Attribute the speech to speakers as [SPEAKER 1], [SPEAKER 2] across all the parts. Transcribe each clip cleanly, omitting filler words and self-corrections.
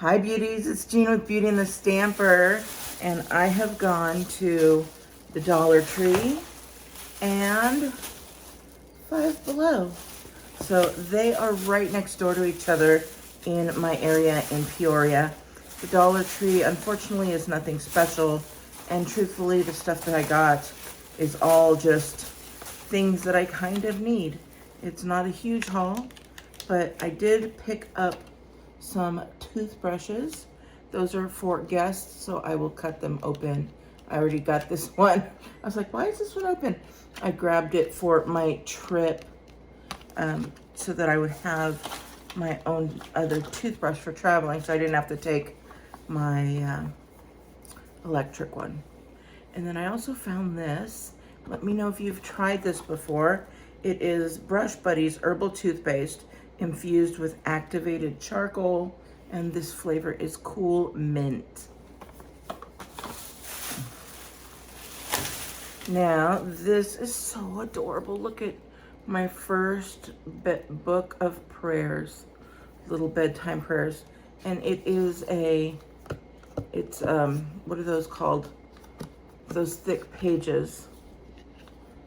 [SPEAKER 1] Hi beauties, it's Jean with Beauty and the Stamper, and I have gone to the Dollar Tree and Five Below. So they are right next door to each other in my area in Peoria. The Dollar Tree, unfortunately, is nothing special, and truthfully, the stuff that I got is all just things that I kind of need. It's not a huge haul, but I did pick up some toothbrushes. Those are for guests, so I will cut them open. I already got this one. I was like, why is this one open? I grabbed it for my trip so that I would have my own other toothbrush for traveling, so I didn't have to take my electric one. And then I also found this. Let me know if you've tried this before. It is Brush Buddies Herbal Toothpaste infused with activated charcoal, and this flavor is Cool Mint. Now, this is so adorable. Look at my first book of prayers, little bedtime prayers. And it is what are those called? Those thick pages.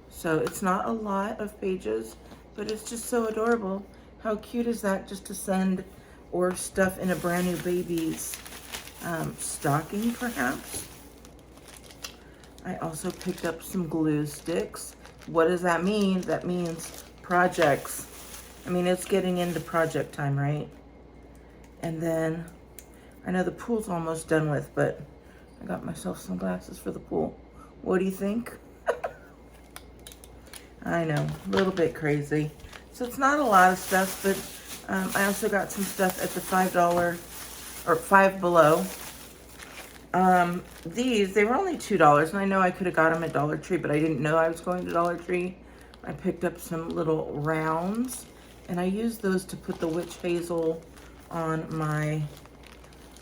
[SPEAKER 1] So it's not a lot of pages, but it's just so adorable. How cute is that, just to send or stuff in a brand new baby's stocking, perhaps? I also picked up some glue sticks. What does that mean? That means projects. I mean, it's getting into project time, right? And then, I know the pool's almost done with, but I got myself some glasses for the pool. What do you think? I know, a little bit crazy. So it's not a lot of stuff, but I also got some stuff at the $5 or Five Below. They were only $2, and I know I could have got them at Dollar Tree, but I didn't know I was going to Dollar Tree. I picked up some little rounds, and I used those to put the witch hazel on my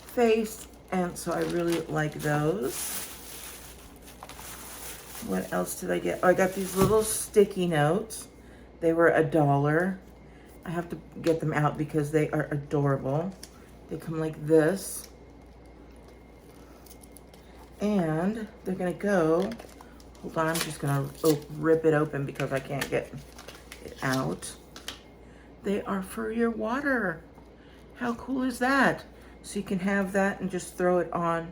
[SPEAKER 1] face, and so I really like those. What else did I get? Oh, I got these little sticky notes. They were $1. I have to get them out because they are adorable. They come like this. And they're gonna go, hold on, I'm just gonna rip it open because I can't get it out. They are for your water. How cool is that? So you can have that and just throw it on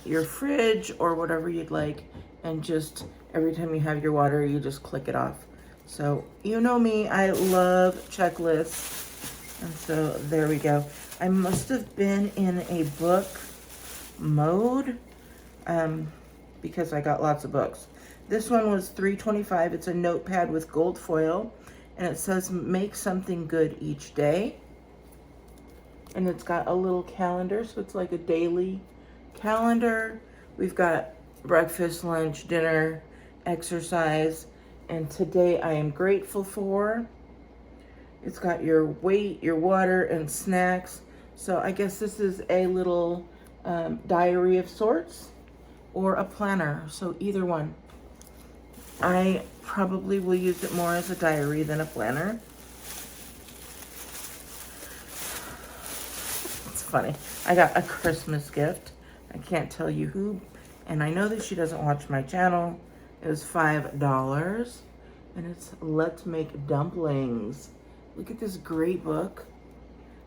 [SPEAKER 1] your fridge or whatever you'd like, and just every time you have your water, you just click it off. So you know me, I love checklists, and so there we go. I must have been in a book mode because I got lots of books. This one was $3.25. It's a notepad with gold foil, and it says make something good each day. And it's got a little calendar, so it's like a daily calendar. We've got breakfast, lunch, dinner, exercise, and today I am grateful for. It's got your weight, your water, and snacks. So I guess this is a little diary of sorts or a planner, so either one. I probably will use it more as a diary than a planner. It's funny. I got a Christmas gift. I can't tell you who, and I know that she doesn't watch my channel. It was $5, and it's Let's Make Dumplings. Look at this great book.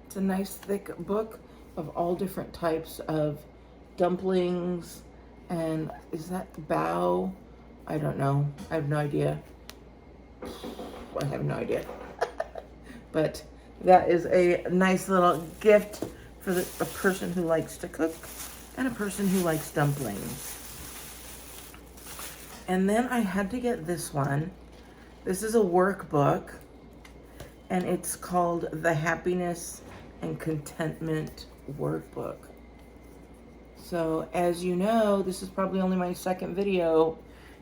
[SPEAKER 1] It's a nice thick book of all different types of dumplings, and is that bao? I don't know. I have no idea. I have no idea. But that is a nice little gift for a person who likes to cook and a person who likes dumplings. And then I had to get this one. This is a workbook, and it's called the Happiness and Contentment Workbook. So as you know, this is probably only my second video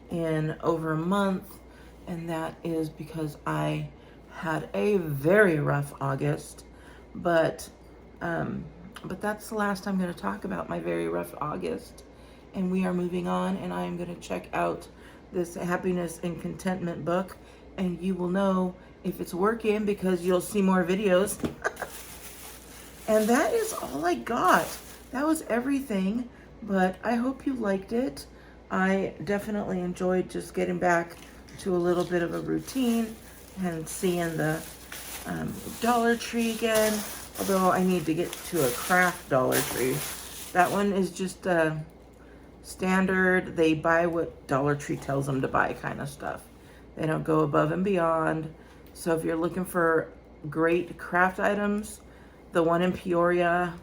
[SPEAKER 1] in over a month, and that is because I had a very rough August, but that's the last I'm going to talk about my very rough August, and we are moving on, and I am going to check out this Happiness and Contentment book, and you will know if it's working because you'll see more videos. And that is all I got. That was everything, but I hope you liked it. I definitely enjoyed just getting back to a little bit of a routine and seeing the Dollar Tree again, although I need to get to a craft Dollar Tree. That one is just standard. They buy what Dollar Tree tells them to buy kind of stuff. They don't go above and beyond. So if you're looking for great craft items, the one in Peoria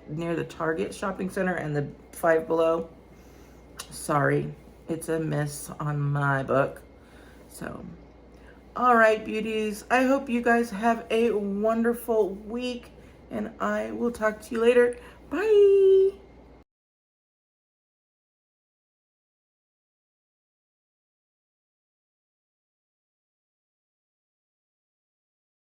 [SPEAKER 1] near the Target shopping center and the Five Below, sorry, it's a miss on my book. So, all right, beauties. I hope you guys have a wonderful week, and I will talk to you later. Bye.